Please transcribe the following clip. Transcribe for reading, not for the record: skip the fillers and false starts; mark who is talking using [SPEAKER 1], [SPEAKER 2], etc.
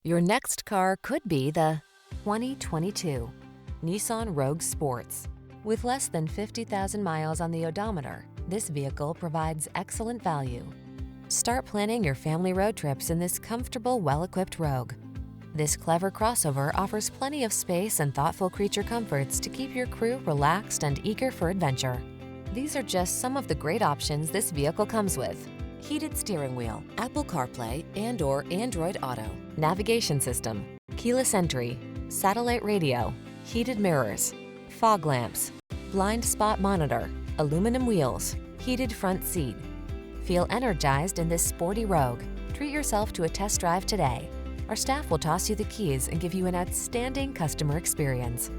[SPEAKER 1] Your next car could be the 2022 Nissan Rogue Sports. With less than 50,000 miles on the odometer, this vehicle provides excellent value. Start planning your family road trips in this comfortable, well-equipped Rogue. This clever crossover offers plenty of space and thoughtful creature comforts to keep your crew relaxed and eager for adventure. These are just some of the great options this vehicle comes with: heated steering wheel, Apple CarPlay and/or Android Auto, navigation system, keyless entry, satellite radio, heated mirrors, fog lamps, blind spot monitor, aluminum wheels, heated front seat. Feel energized in this sporty Rogue. Treat yourself to a test drive today. Our staff will toss you the keys and give you an outstanding customer experience.